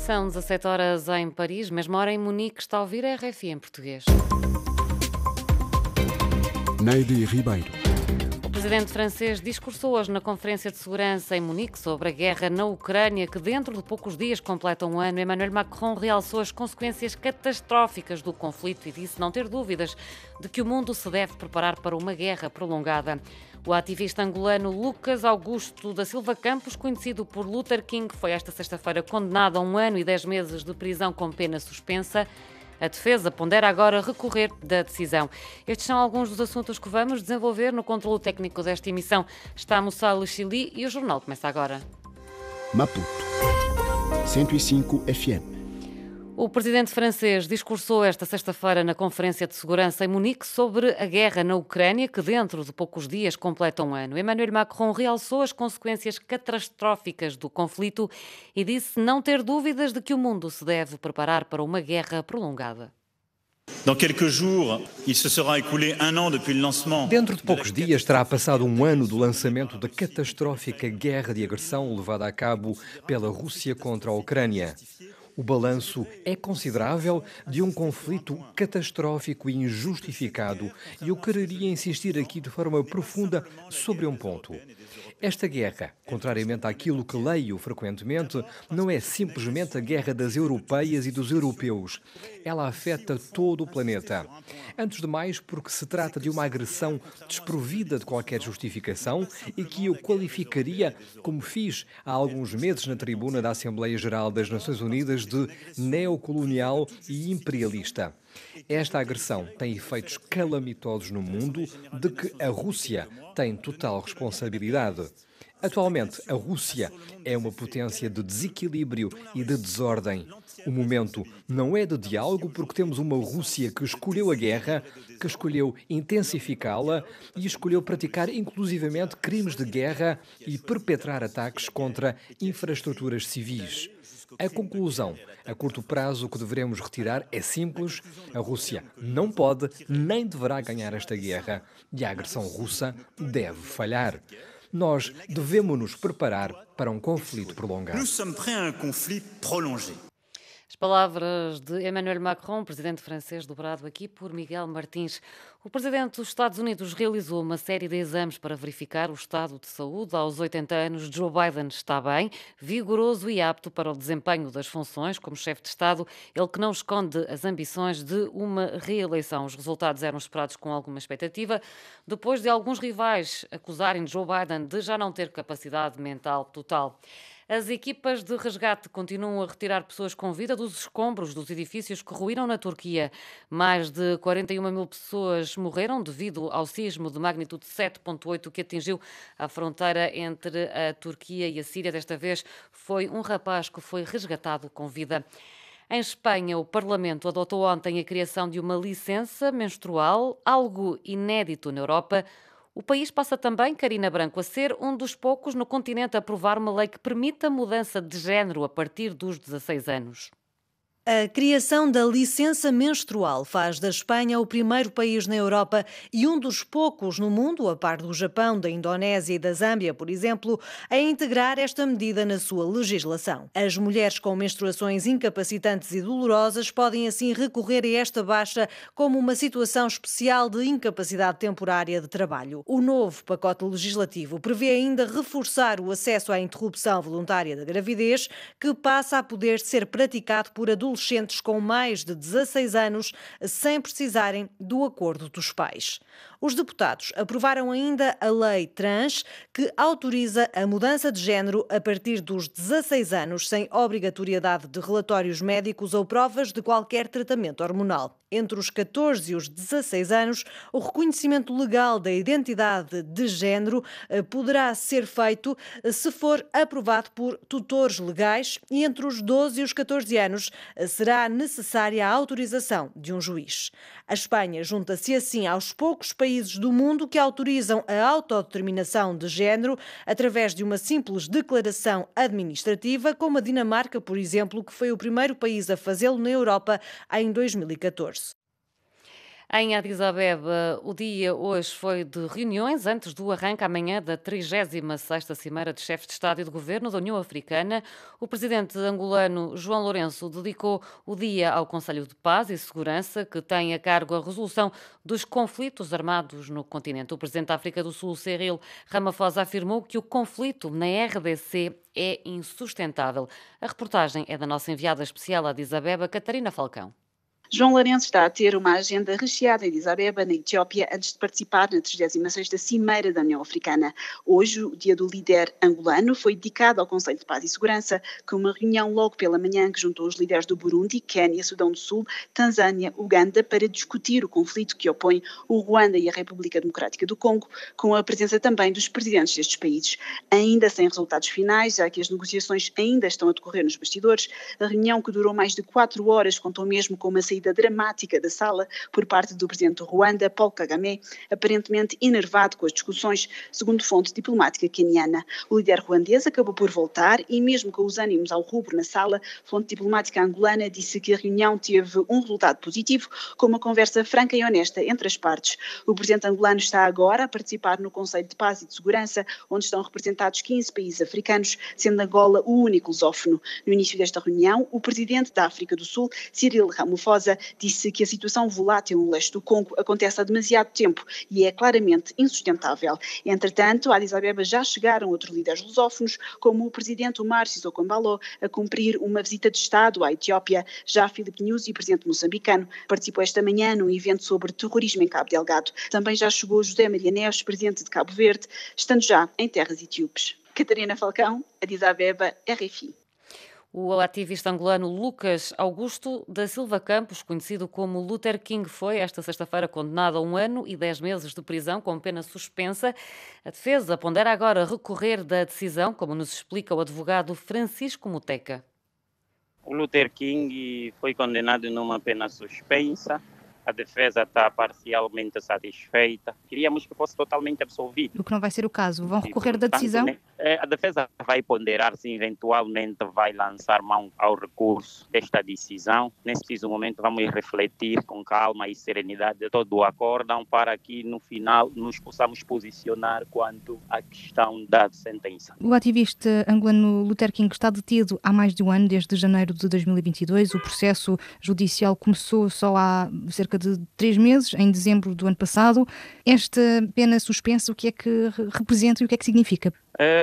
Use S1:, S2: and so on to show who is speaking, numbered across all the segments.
S1: São 17 horas em Paris, mesma hora em Munique, está a ouvir a RFI em português.
S2: Neide Ribeiro.
S1: O presidente francês discursou hoje na Conferência de Segurança em Munique sobre a guerra na Ucrânia, que dentro de poucos dias completa um ano. Emmanuel Macron realçou as consequências catastróficas do conflito e disse não ter dúvidas de que o mundo se deve preparar para uma guerra prolongada. O ativista angolano Lucas Augusto da Silva Campos, conhecido por Luther King, foi esta sexta-feira condenado a 1 ano e 10 meses de prisão com pena suspensa. A defesa pondera agora recorrer da decisão. Estes são alguns dos assuntos que vamos desenvolver no controle técnico desta emissão. Está Moçalo Chili e o jornal começa agora.
S2: Maputo 105 FM.
S1: O presidente francês discursou esta sexta-feira na Conferência de Segurança em Munique sobre a guerra na Ucrânia, que dentro de poucos dias completa um ano. Emmanuel Macron realçou as consequências catastróficas do conflito e disse não ter dúvidas de que o mundo se deve preparar para uma guerra prolongada.
S3: Dentro de poucos dias terá passado um ano do lançamento da catastrófica guerra de agressão levada a cabo pela Rússia contra a Ucrânia. O balanço é considerável de um conflito catastrófico e injustificado, e eu quereria insistir aqui de forma profunda sobre um ponto. Esta guerra, contrariamente àquilo que leio frequentemente, não é simplesmente a guerra das europeias e dos europeus. Ela afeta todo o planeta. Antes de mais, porque se trata de uma agressão desprovida de qualquer justificação e que eu qualificaria, como fiz há alguns meses na tribuna da Assembleia Geral das Nações Unidas, de neocolonial e imperialista. Esta agressão tem efeitos calamitosos no mundo de que a Rússia tem total responsabilidade. Atualmente, a Rússia é uma potência de desequilíbrio e de desordem. O momento não é de diálogo porque temos uma Rússia que escolheu a guerra, que escolheu intensificá-la e escolheu praticar inclusivamente crimes de guerra e perpetrar ataques contra infraestruturas civis. A conclusão a curto prazo que devemos retirar é simples: a Rússia não pode nem deverá ganhar esta guerra e a agressão russa deve falhar. Nós devemos-nos preparar para um conflito prolongado.
S1: As palavras de Emmanuel Macron, presidente francês, dobrado aqui por Miguel Martins. O presidente dos Estados Unidos realizou uma série de exames para verificar o estado de saúde. Aos 80 anos, Joe Biden está bem, vigoroso e apto para o desempenho das funções como chefe de Estado, ele que não esconde as ambições de uma reeleição. Os resultados eram esperados com alguma expectativa, depois de alguns rivais acusarem Joe Biden de já não ter capacidade mental total. As equipas de resgate continuam a retirar pessoas com vida dos escombros dos edifícios que ruíram na Turquia. Mais de 41 mil pessoas morreram devido ao sismo de magnitude 7,8 que atingiu a fronteira entre a Turquia e a Síria. Desta vez foi um rapaz que foi resgatado com vida. Em Espanha, o Parlamento adotou ontem a criação de uma licença menstrual, algo inédito na Europa. O país passa também, Karina Branco, a ser um dos poucos no continente a aprovar uma lei que permita a mudança de género a partir dos 16 anos.
S4: A criação da licença menstrual faz da Espanha o primeiro país na Europa e um dos poucos no mundo, a par do Japão, da Indonésia e da Zâmbia, por exemplo, a integrar esta medida na sua legislação. As mulheres com menstruações incapacitantes e dolorosas podem assim recorrer a esta baixa como uma situação especial de incapacidade temporária de trabalho. O novo pacote legislativo prevê ainda reforçar o acesso à interrupção voluntária da gravidez, que passa a poder ser praticado por adolescentes com mais de 16 anos sem precisarem do acordo dos pais. Os deputados aprovaram ainda a lei trans, que autoriza a mudança de género a partir dos 16 anos sem obrigatoriedade de relatórios médicos ou provas de qualquer tratamento hormonal. Entre os 14 e os 16 anos, o reconhecimento legal da identidade de género poderá ser feito se for aprovado por tutores legais e entre os 12 e os 14 anos será necessária a autorização de um juiz. A Espanha junta-se assim aos poucos países do mundo que autorizam a autodeterminação de género através de uma simples declaração administrativa, como a Dinamarca, por exemplo, que foi o primeiro país a fazê-lo na Europa em 2014.
S1: Em Addis Abeba, o dia hoje foi de reuniões antes do arranque amanhã da 36ª Cimeira de Chefes de Estado e de Governo da União Africana. O presidente angolano João Lourenço dedicou o dia ao Conselho de Paz e Segurança, que tem a cargo a resolução dos conflitos armados no continente. O presidente da África do Sul, Cyril Ramaphosa, afirmou que o conflito na RDC é insustentável. A reportagem é da nossa enviada especial a Addis Abeba, Catarina Falcão.
S5: João Lourenço está a ter uma agenda recheada em Addis Abeba, na Etiópia, antes de participar na 36ª Cimeira da União Africana. Hoje, o dia do líder angolano foi dedicado ao Conselho de Paz e Segurança, com uma reunião logo pela manhã que juntou os líderes do Burundi, Quénia, Sudão do Sul, Tanzânia, Uganda, para discutir o conflito que opõe o Ruanda e a República Democrática do Congo, com a presença também dos presidentes destes países. Ainda sem resultados finais, já que as negociações ainda estão a decorrer nos bastidores, a reunião, que durou mais de 4 horas, contou mesmo com uma saída dramática da sala por parte do presidente do Ruanda, Paul Kagame, aparentemente enervado com as discussões, segundo fonte diplomática queniana. O líder ruandês acabou por voltar e, mesmo com os ânimos ao rubro na sala, fonte diplomática angolana disse que a reunião teve um resultado positivo, com uma conversa franca e honesta entre as partes. O presidente angolano está agora a participar no Conselho de Paz e de Segurança, onde estão representados 15 países africanos, sendo Angola o único lusófono. No início desta reunião, o presidente da África do Sul, Cyril Ramaphosa, disse que a situação volátil no leste do Congo acontece há demasiado tempo e é claramente insustentável. Entretanto, a Addis Abeba já chegaram outros líderes lusófonos, como o presidente Omar Sissoko Embaló, a cumprir uma visita de Estado à Etiópia. Já Filipe Nyusi, presidente moçambicano, participou esta manhã num evento sobre terrorismo em Cabo Delgado. Também já chegou José Maria Neves, presidente de Cabo Verde, estando já em terras etíopes. Catarina Falcão, Addis Abeba, RFI.
S1: O ativista angolano Lucas Augusto da Silva Campos, conhecido como Luther King, foi esta sexta-feira condenado a 1 ano e 10 meses de prisão com pena suspensa. A defesa pondera agora recorrer da decisão, como nos explica o advogado Francisco Muteca.
S6: O Luther King foi condenado numa pena suspensa. A defesa está parcialmente satisfeita. Queríamos que fosse totalmente absolvido.
S7: O que não vai ser o caso. Vão recorrer da decisão?
S6: A defesa vai ponderar se eventualmente vai lançar mão ao recurso desta decisão. Nesse preciso momento vamos refletir com calma e serenidade todo o acórdão para que no final nos possamos posicionar quanto à questão da sentença.
S7: O ativista angolano Luther King está detido há mais de 1 ano, desde janeiro de 2022. O processo judicial começou só há cerca de 3 meses, em dezembro do ano passado. Esta pena suspensa, o que é que representa e o que é que significa?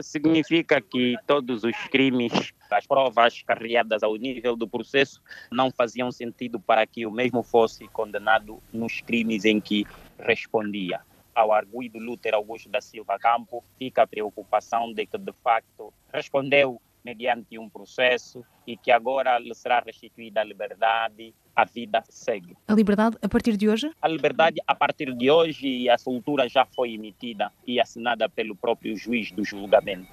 S6: Significa que todos os crimes, as provas carregadas ao nível do processo não faziam sentido para que o mesmo fosse condenado nos crimes em que respondia. Ao arguido Luther Augusto da Silva Campos, fica a preocupação de que, de facto, respondeu mediante um processo e que agora lhe será restituída a liberdade, a vida segue.
S7: A liberdade a partir de hoje?
S6: A liberdade a partir de hoje, e a soltura já foi emitida e assinada pelo próprio juiz do julgamento.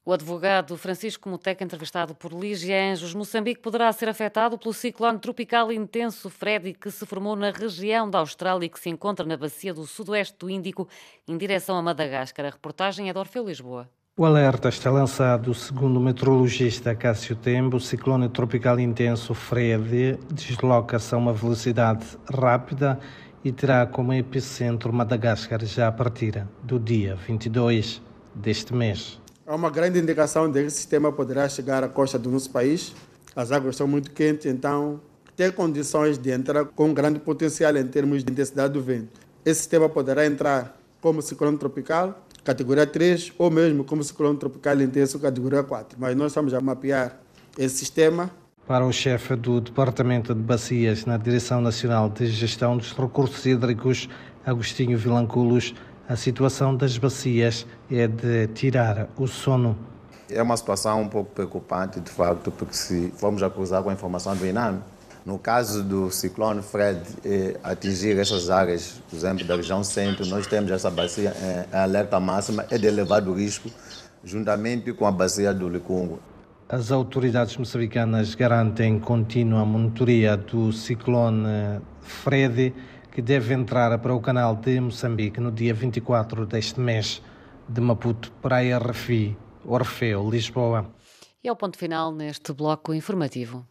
S1: O advogado Francisco Muteca, entrevistado por Lígia Anjos. Moçambique poderá ser afetado pelo ciclone tropical intenso Freddy, que se formou na região da Austrália e que se encontra na bacia do sudoeste do Índico, em direção a Madagascar. A reportagem é de Orfeu Lisboa.
S8: O alerta está lançado, segundo o meteorologista Cássio Tembo. O ciclone tropical intenso Freddy desloca-se a uma velocidade rápida e terá como epicentro Madagascar já a partir do dia 22 deste mês.
S9: Há uma grande indicação de que o sistema poderá chegar à costa do nosso país. As águas são muito quentes, então tem condições de entrar com grande potencial em termos de intensidade do vento. Esse sistema poderá entrar como ciclone tropical, categoria 3, ou mesmo como ciclone tropical intenso, categoria 4. Mas nós estamos a mapear esse sistema.
S8: Para o chefe do Departamento de Bacias na Direção Nacional de Gestão dos Recursos Hídricos, Agostinho Vilanculos, a situação das bacias é de tirar o sono.
S10: É uma situação um pouco preocupante, de facto, porque se formos a cruzar com a informação do INAME, no caso do ciclone Fred atingir essas áreas, por exemplo, da região centro, nós temos essa bacia em alerta máxima, é de elevado risco, juntamente com a bacia do Licungo.
S8: As autoridades moçambicanas garantem contínua monitoria do ciclone Fred, que deve entrar para o canal de Moçambique no dia 24 deste mês. De Maputo para a RFI, Orfeu, Lisboa.
S1: E é o ponto final neste bloco informativo.